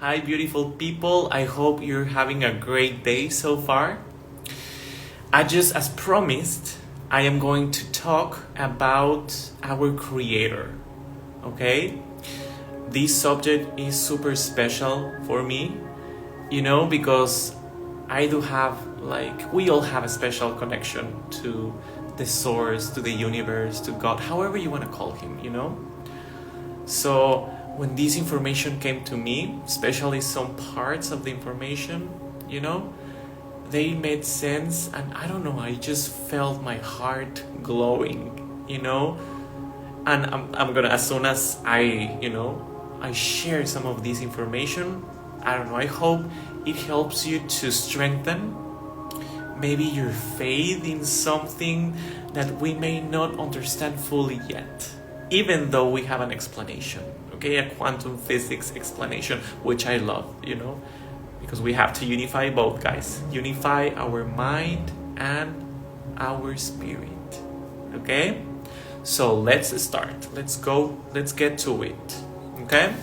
Hi, beautiful people. I hope you're having a great day so far. As promised, I am going to talk about our Creator. Okay? This subject is super special for me, because we all have a special connection to the source, to the universe, to God, however you want to call Him. So, when this information came to me, especially some parts of the information, they made sense, and I don't know, I just felt my heart glowing, and I'm gonna, as soon as I share some of this information, I don't know, I hope it helps you to strengthen maybe your faith in something that we may not understand fully yet, even though we have an explanation. Okay, a quantum physics explanation, which I love, because we have to unify both, guys. Unify our mind and our spirit. Okay? So let's start. Let's get to it. Okay?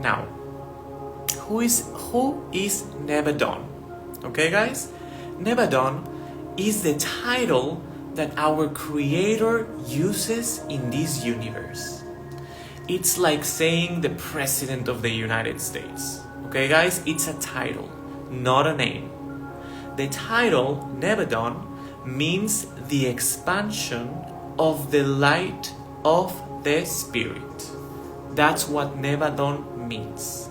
Now, who is Nebadon? Okay, guys? Nebadon is the title that our Creator uses in this universe. It's like saying the President of the United States. Okay, guys? It's a title, not a name. The title, Nebadon, means the expansion of the light of the Spirit. That's what Nebadon means.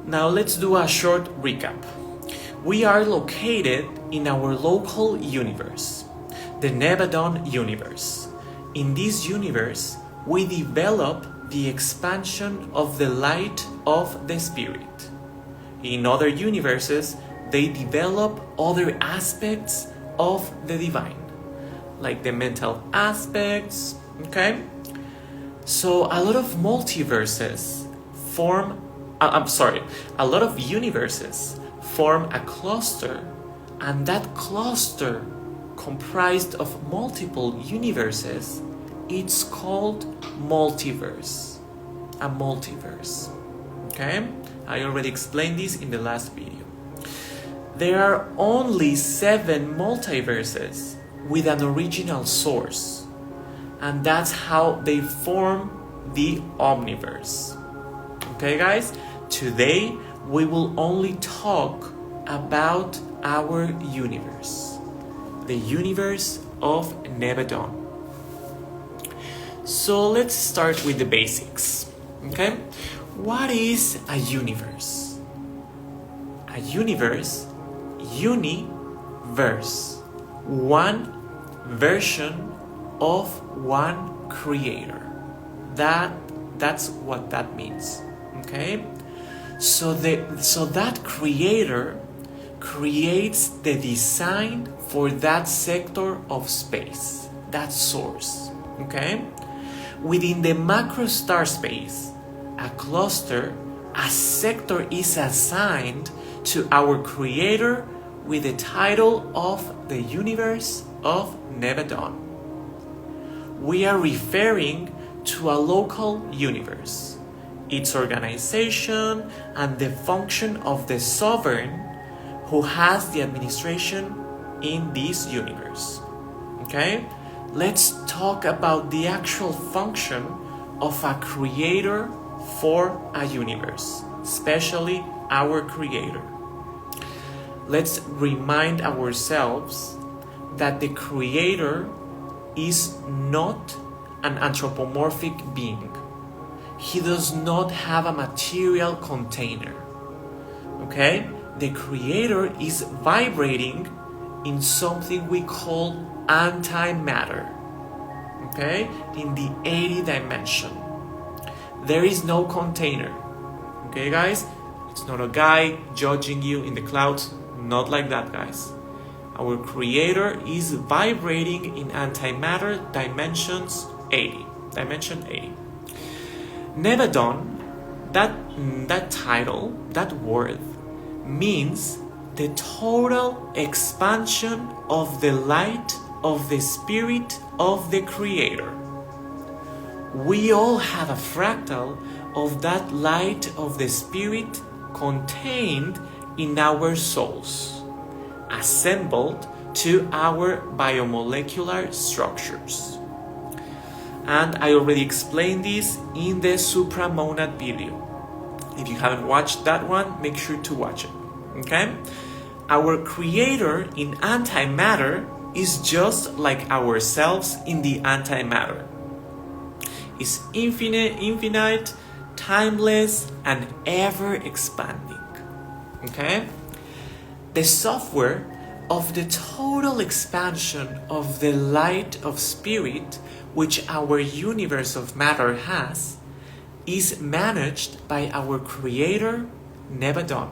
Now, let's do a short recap. We are located in our local universe, the Nebadon universe. In this universe, we develop the expansion of the light of the Spirit. In other universes, they develop other aspects of the divine, like the mental aspects, okay? So a lot of multiverses a lot of universes form a cluster, and that cluster, comprised of multiple universes, it's called multiverse. A multiverse. Okay? I already explained this in the last video. There are only 7 multiverses with an original source. And that's how they form the omniverse. Okay, guys? Today, we will only talk about our universe. The universe of Nebadon. So let's start with the basics. Okay? What is a universe? A universe, universe, one version of one creator. That's what that means. Okay? So that creator creates the design for that sector of space, that source. Okay? Within the macro star space, a cluster, a sector is assigned to our Creator with the title of the universe of Nebadon. We are referring to a local universe, its organization, and the function of the sovereign who has the administration in this universe. Okay? Let's talk about the actual function of a creator for a universe, especially our Creator. Let's remind ourselves that the Creator is not an anthropomorphic being. He does not have a material container. Okay? The Creator is vibrating in something we call antimatter, okay, in the 80 dimension. There is no container. Okay, guys? It's not a guy judging you in the clouds. Not like that, guys. Our Creator is vibrating in antimatter dimensions 80. Dimension 80. Nebadon, that title, that word, means the total expansion of the light of the Spirit of the Creator. We all have a fractal of that light of the Spirit contained in our souls, assembled to our biomolecular structures. And I already explained this in the supramonad video. If you haven't watched that one, make sure to watch it. Okay? Our creator in antimatter is just like ourselves in the antimatter. It's infinite, timeless, and ever expanding. Okay? The software of the total expansion of the light of Spirit, which our universe of matter has, is managed by our creator, Nebadon.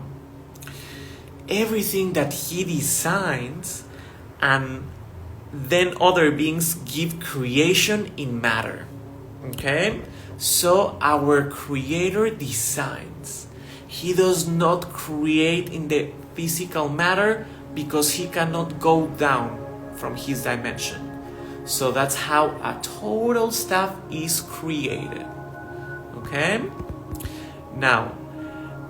Everything that he designs, and then other beings give creation in matter. Okay? So our creator designs. He does not create in the physical matter because he cannot go down from his dimension. So that's how a total stuff is created. Okay? Now,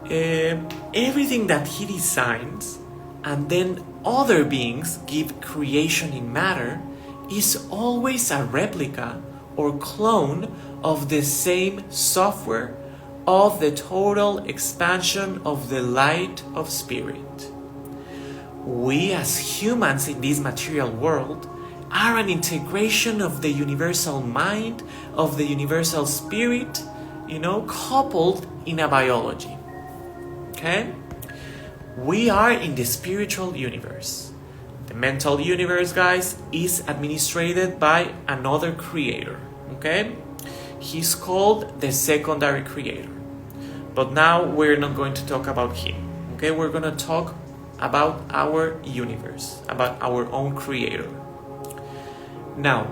everything that he designs and then other beings give creation in matter is always a replica or clone of the same software of the total expansion of the light of Spirit. We as humans in this material world are an integration of the universal mind, of the universal spirit, coupled in a biology. Okay? We are in the spiritual universe. The mental universe, guys, is administrated by another creator. Okay? He's called the secondary creator. But now we're not going to talk about him. Okay? We're going to talk about our universe, about our own creator. Now,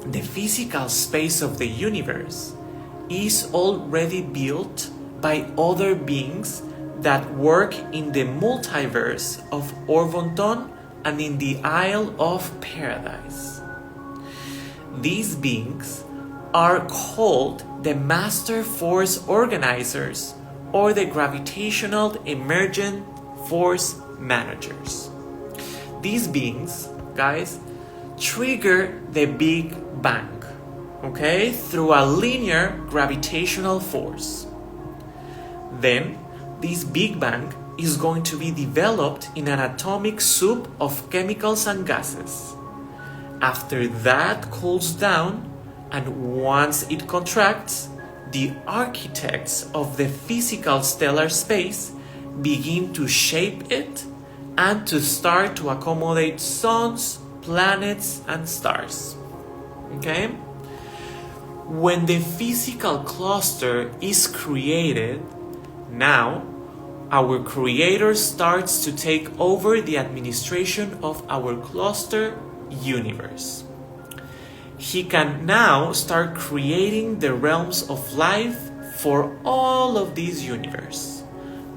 the physical space of the universe is already built by other beings that work in the multiverse of Orvonton and in the Isle of Paradise. These beings are called the Master Force Organizers or the Gravitational Emergent Force Managers. These beings, guys, trigger the Big Bang, okay, through a linear gravitational force. Then, this Big Bang is going to be developed in an atomic soup of chemicals and gases. After that cools down, and once it contracts, the architects of the physical stellar space begin to shape it and to start to accommodate suns, planets, and stars. Okay? When the physical cluster is created, now our creator starts to take over the administration of our cluster universe. He can now start creating the realms of life for all of this universe,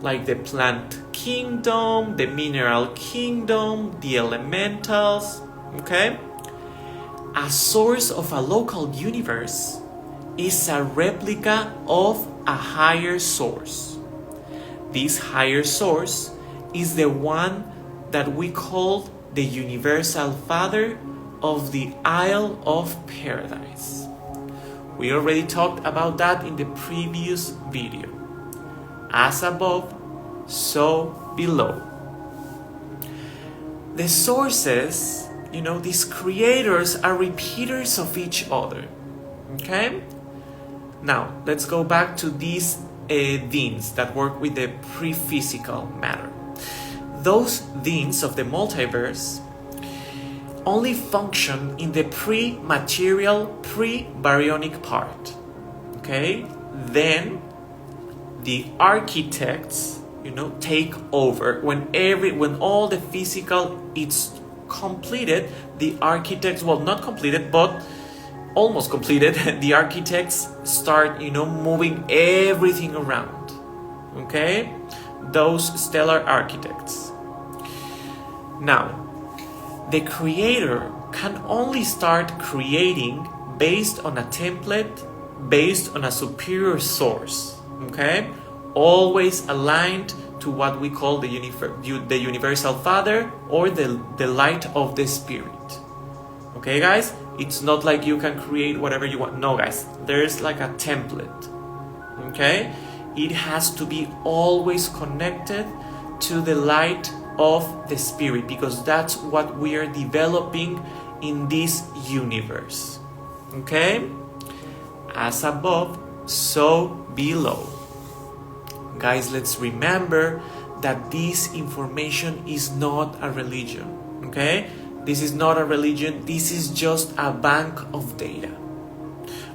like the plant kingdom, the mineral kingdom, the elementals. Okay? A source of a local universe is a replica of a higher source. This higher source is the one that we call the Universal Father of the Isle of Paradise. We already talked about that in the previous video. As above, so below. The sources, these creators are repeaters of each other. Okay? Now, let's go back to these deans that work with the pre-physical matter. Those deans of the multiverse only function in the pre-material, pre-baryonic part. Okay? Then the architects, take over. When all the physical is completed, the architects, not completed, but almost completed, the architects start, moving everything around. Okay? Those stellar architects. Now, the creator can only start creating based on a template based on a superior source, okay? Always aligned to what we call the universal Father or the light of the Spirit. Okay, guys? It's not like you can create whatever you want. No, guys. There's like a template. Okay? It has to be always connected to the light of the Spirit, because that's what we are developing in this universe. Okay? As above, so below. Guys, let's remember that this information is not a religion. Okay? This is not a religion. This is just a bank of data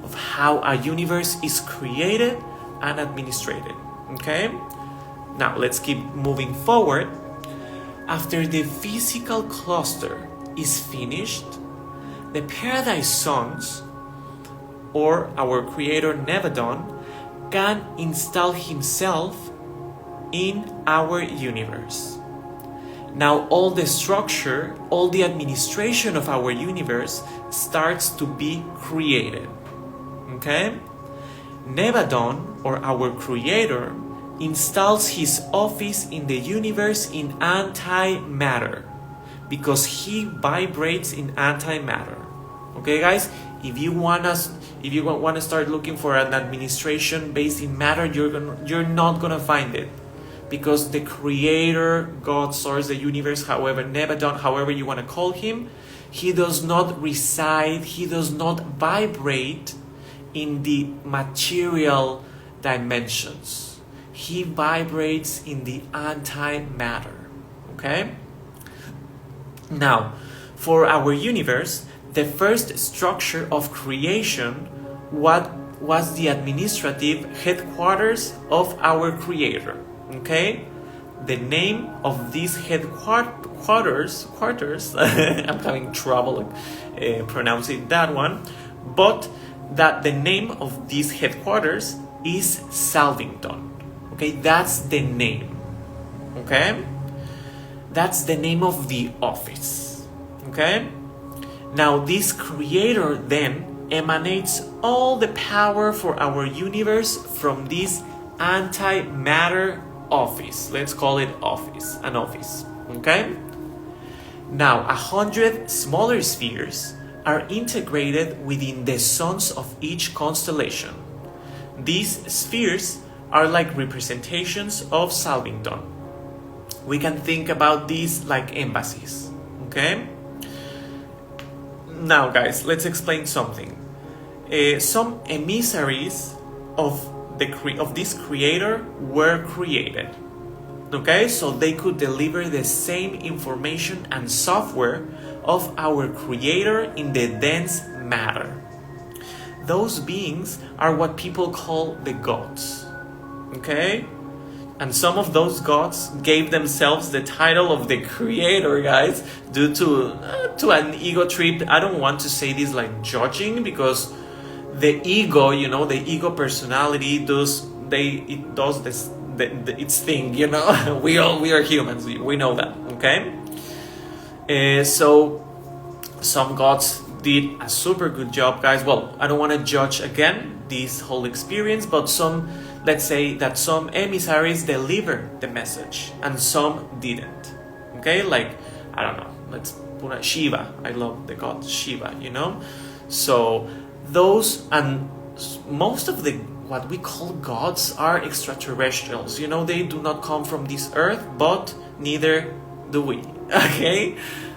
of how a universe is created and administrated. Okay? Now, let's keep moving forward. After the physical cluster is finished, the paradise sons, or our creator Nebadon, can install himself in our universe. Now all the structure, all the administration of our universe starts to be created. Okay? Nebadon, or our creator, installs his office in the universe in antimatter, because he vibrates in antimatter. Okay, guys? If you want to start looking for an administration based in matter, you're not gonna find it, because the creator, God, source, the universe, however, Nebadon, however you want to call him, he does not reside, he does not vibrate in the material dimensions. He vibrates in the antimatter. Okay? Now, for our universe, the first structure of creation, what was the administrative headquarters of our creator. Okay, the name of these headquarters, I'm having trouble pronouncing that one, but that the name of these headquarters is Salvington. Okay, that's the name. Okay, that's the name of the office. Okay, now this creator then emanates all the power for our universe from this antimatter office. Let's call it office, an office. Okay? Now, 100 smaller spheres are integrated within the suns of each constellation. These spheres are like representations of Salvington. We can think about these like embassies. Okay? Now, guys, let's explain something. Some emissaries of this creator were created. Okay, so they could deliver the same information and software of our creator in the dense matter. Those beings are what people call the gods. Okay, and some of those gods gave themselves the title of the creator, guys, due to an ego trip. I don't want to say this like judging, because the ego, the ego personality does its thing, we are humans, we know that. Okay, so some gods did a super good job, guys. Well, I don't want to judge again this whole experience, but let's say that some emissaries delivered the message and some didn't. Okay, like, I don't know, let's put Shiva. I love the god Shiva, so those, and most of the what we call gods are extraterrestrials. They do not come from this earth, but neither do we. Okay,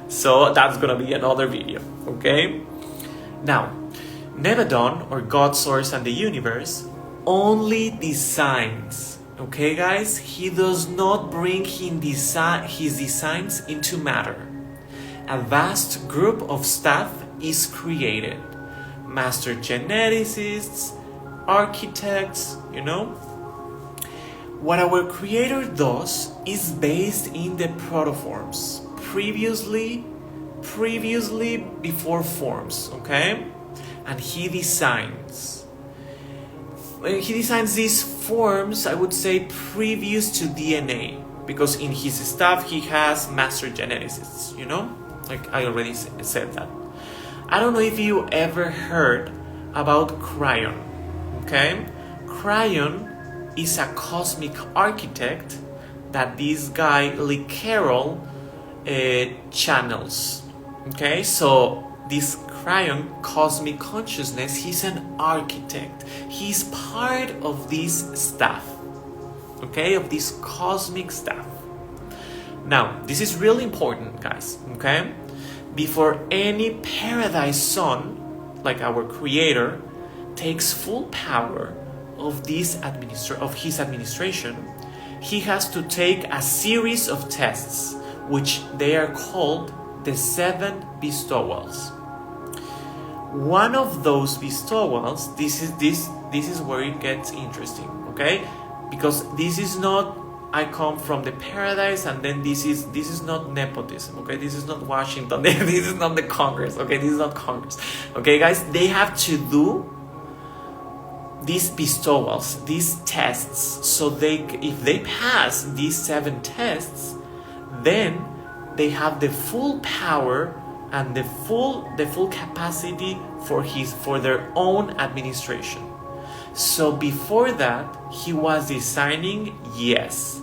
so that's gonna be another video. Okay, now Nebadon, or God, source, and the universe, only designs. Okay, guys, he does not bring his designs into matter. A vast group of staff is created. Master geneticists, architects, What our creator does is based in the protoforms, previously before forms, okay? And he designs these forms, I would say, previous to DNA, because in his staff he has master geneticists, like I already said that. I don't know if you ever heard about Cryon. Okay? Cryon is a cosmic architect that this guy Lee Carroll channels. Okay, so this Cryon, cosmic consciousness, he's an architect. He's part of this staff. Okay, of this cosmic staff. Now, this is really important, guys. Okay, before any paradise son, like our creator, takes full power of this of his administration, he has to take a series of tests, which they are called the 7 bestowals. One of those bestowals, this is where it gets interesting, okay? Because this is not I come from the paradise and then this is not nepotism, okay? This is not Washington. This is not the Congress, okay? This is not Congress. Okay, guys, they have to do these bestowals, these tests, so if they pass these 7 tests, then they have the full power and the full capacity for their own administration. So before that, he was designing, yes,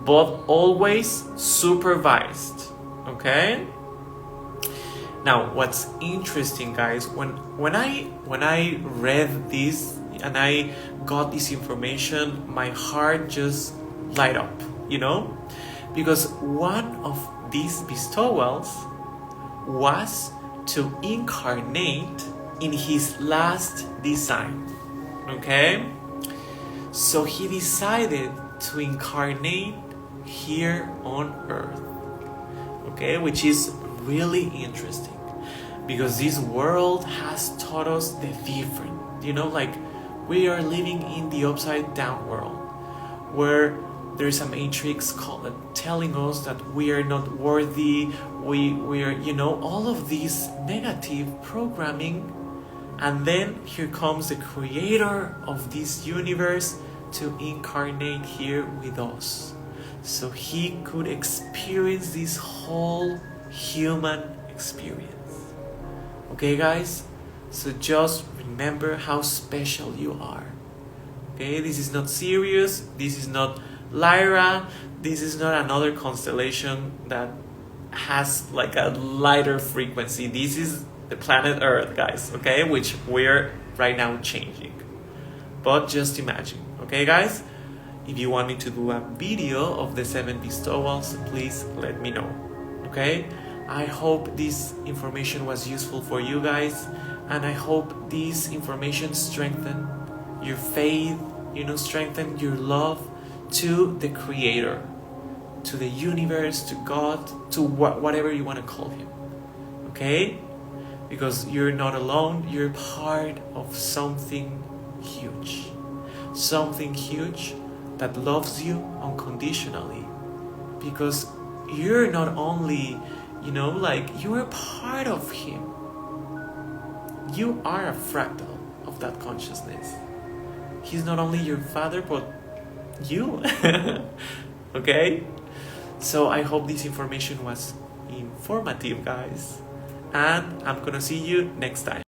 but always supervised. Okay? Now, what's interesting, guys, when I read this and I got this information, my heart just light up, you know? Because one of these bestowals was to incarnate in his last design. Okay? So he decided to incarnate here on Earth. Okay? Which is really interesting. Because this world has taught us the different. You know, like we are living in the upside down world. Where there's a matrix telling us that we are not worthy. We are, you know, all of this negative programming. And then here comes the creator of this universe to incarnate here with us. So he could experience this whole human experience. Okay, guys? So just remember how special you are. Okay, this is not Sirius. This is not Lyra. This is not another constellation that has like a lighter frequency. This is the planet Earth, guys, okay, which we're right now changing. But just imagine, okay, guys? If you want me to do a video of the 7 bestowals, please let me know, okay? I hope this information was useful for you guys, and I hope this information strengthened your faith, you know, strengthened your love to the Creator, to the universe, to God, to whatever you want to call Him, okay? Because you're not alone, you're part of something huge. Something huge that loves you unconditionally. Because you're not only, you know, like, you're part of Him. You are a fractal of that consciousness. He's not only your father, but you. Okay? So I hope this information was informative, guys. And I'm gonna see you next time.